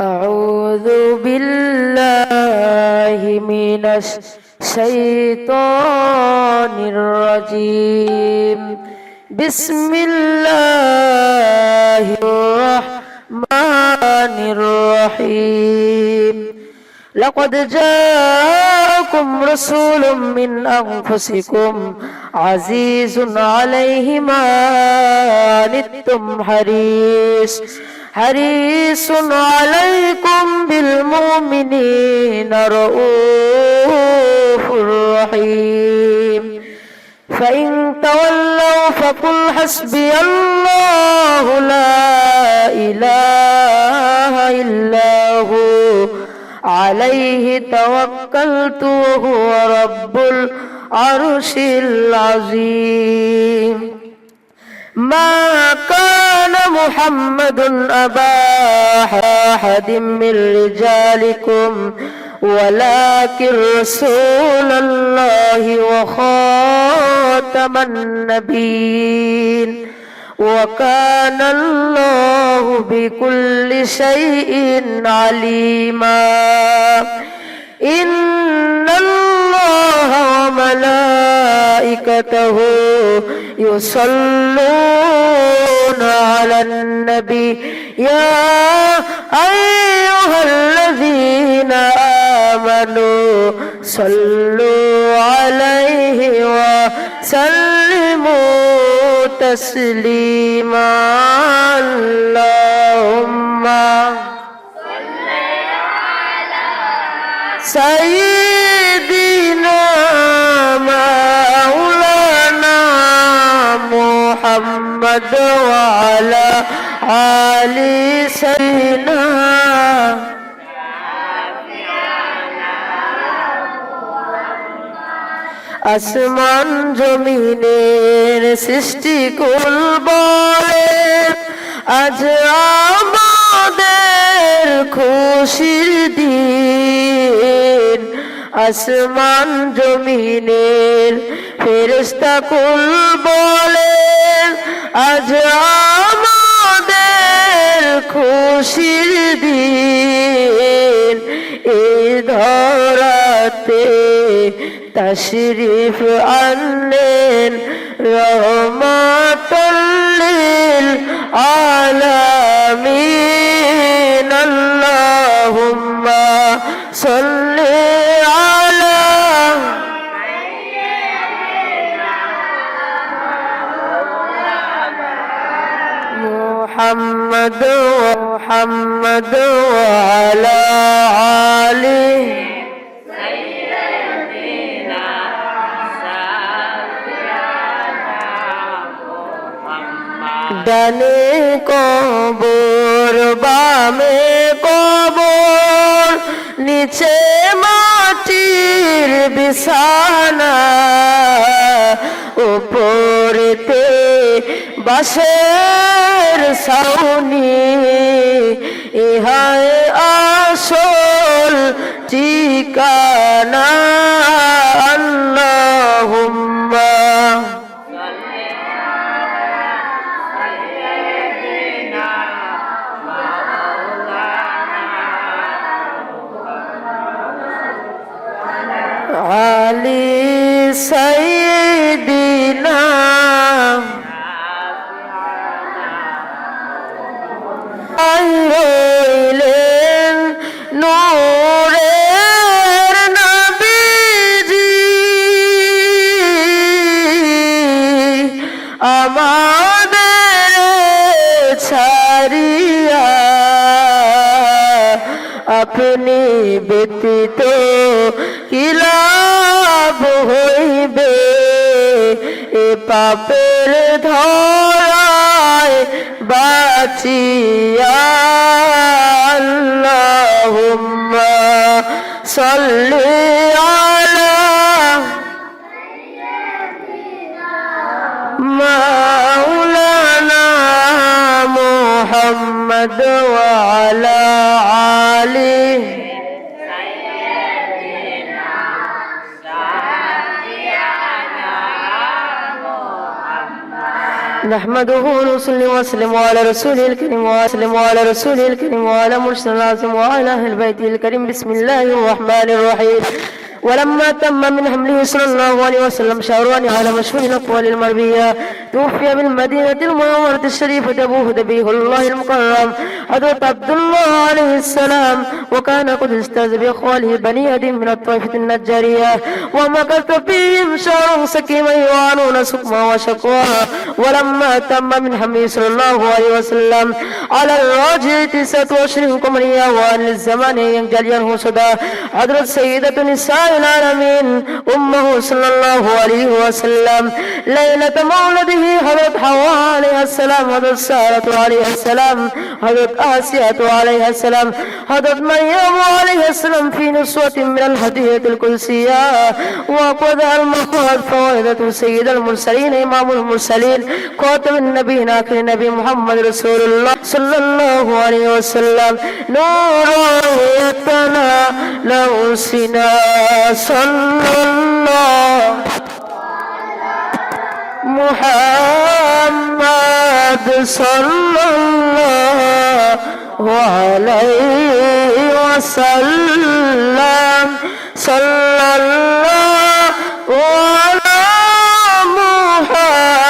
أعوذ بالله من الشيطان الرجيم بسم الله الرحمن الرحيم لقد جاءكم رسول من أنفسكم عزيز عليه ما عنتم حريص عليكم بالمؤمنين رؤوف رحيم فإن تولوا فقل حسبي الله لا إله إلا هو عليه توكلت وهو رب العرش العظيم ما كان محمد أبا أحد من رجالكم ولكن رسول الله وخاتم النبيين وكان الله بكل شيء عليما إن الله وملائكته يصلون على النبي يا أيها الذين آمنوا صلوا عليه وسلموا تسليما اللهم صل على سيدنا مولانا محمد وعلى آل سيدنا আসমান জমিনের সৃষ্টি কুল বলেন আজ আমাদের খুশির দিন আসমান জমিনের ফেরেশতা কুল বলেন আজ আমাদের খুশির দিন এই ধরাতে তশরিফ আনলেন রহমাতুল লিল আলামিন আল্লাহুম্মা সাল্লি আলা মুহাম্মদ ওয়া আলা আলিহি ডানে কবর বামে কবর নিচে মাটির বিছানা উপরেতে বাঁশের ছাউনি ইহায় আসল ঠিকানা আল্লাহুম্মা আলি সাইয়্যিদিনা আইলেন নূরের নবীজি আমাদের ছাড়িয়া আপনি ব্যতীত কি লাভ হইবে এ পাপের ধরায় বাঁচিয়া আল্লাহুম্মা সাল্লি আলা মাওলানা মুহাম্মদ ওয়া আলা আলিহি نحمده ونصلي وسلم على رسوله الكريم وعلى مرسل العظيم وعلى أهل بيته الكريم. بسم الله الرحمن الرحيم. ولما تم من حمله صلى الله عليه وسلم شهران على مشهور الأقوال المربية توفي بالمدينة المنورة الشريفة أبوه نبيه الله المكرم حضرة عبد الله عليه السلام، وكان قد استاذ بإخواله بني أدم من الطائفة النجارية، ومكث فيهم شهرا سكيما يعانون سقما وشقوا. ولما تم من حمله صلى الله عليه وسلم على الراجع 29 قمرية وأن الزمان ينجل ينهو صدا حضرة سيدة نساء العالمين أمه صلى الله عليه وسلم ليلة مولده حضرت حواء عليه السلام، حضرت سارة عليه السلام، حضرت آسية عليه السلام، حضرت مريم عليه السلام في نسوة من الهدية القدسية. وقد المخاض فوائدة سيد المرسلين إمام المرسلين خاتم النبيين آخر النبي محمد رسول الله صلى الله عليه وسلم نور يتنا له سنا صلى الله محمد صلى الله عليه وسلم صلى الله على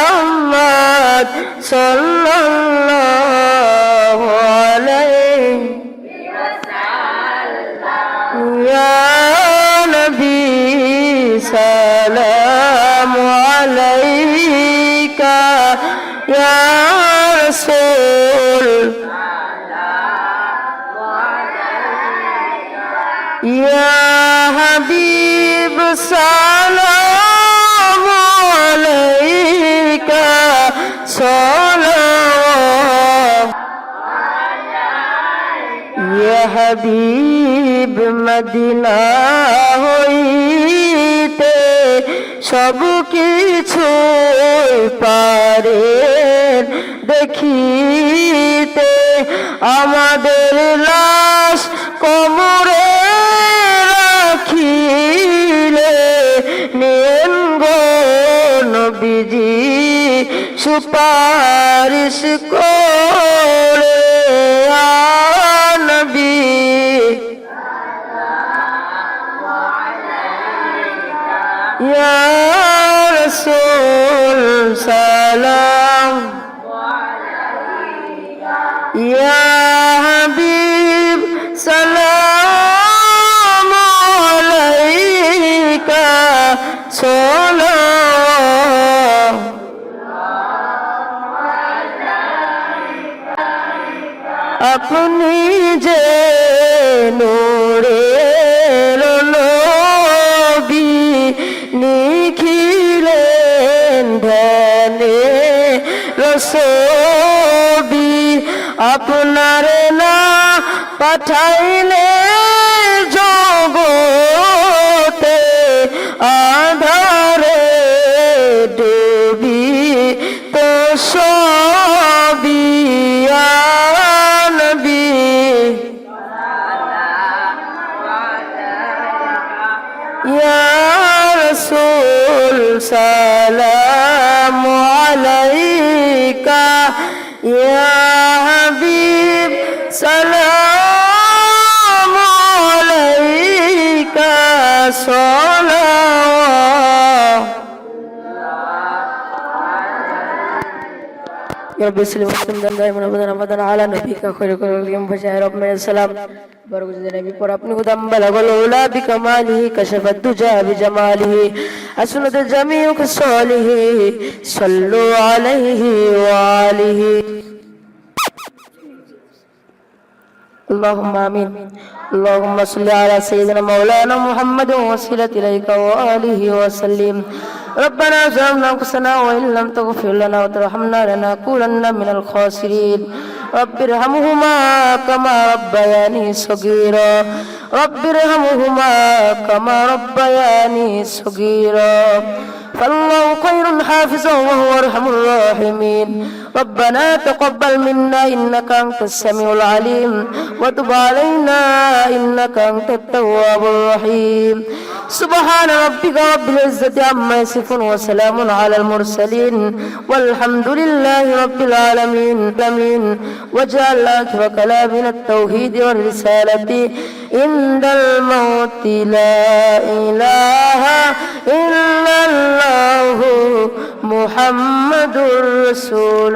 محمد صلى الله عليه يا نبي سلام عليك يا رسول يا حبيب سلام عليك صلوات يا حبيب মদিনা হইতে সব কিছু পারেন দেখিতে আমাদের লাশ কবরে রাখিলে নেন গো নবীজি সুপারিশ করে নবী ইয়া রাসূল সালাম ইয়া হাবিব সালাম আলাইকা সালাম আপনি যে নূরের নবী নিখিলেন ধ্যানে রসবি আপনার না পাঠাইলে জগতে আধারে ডুবি তো সবি নবী ইয়া রাসূল সালামু আলাইকা ইয়া হাবিব সালামু আলাইকা সালাওয়াত يا رب اسلم وسلم دائما ابدا على نبيك خير كل يوم فشاء رب من السلام بركة النبي پر اپنے خدام بلغ الاولى بكماله كشف الدجى بجماله حسنت الجميع كصالح صلوا عليه وآله اللهم آمين. اللهم صل على سيدنا مولانا محمد وسيلة إليك وآله وسلم. ربنا ظلمنا أنفسنا وإن لم تغفر لنا وترحمنا لنكونن من الخاسرين. رب ارحمهما كما ربياني صغيرا رب ارحمهما كما ربياني صغيرا فالله خير حافظا وهو أرحم الراحمين. ربنا تقبل منا إنك أنت السميع العليم وتب علينا إنك أنت التواب الرحيم. سبحان ربك رب العزة عما يصفون وسلام على المرسلين والحمد لله رب العالمين واجعل آخر كلامنا التوحيد والرسالة عند الموت لا إله إلا الله محمد رسول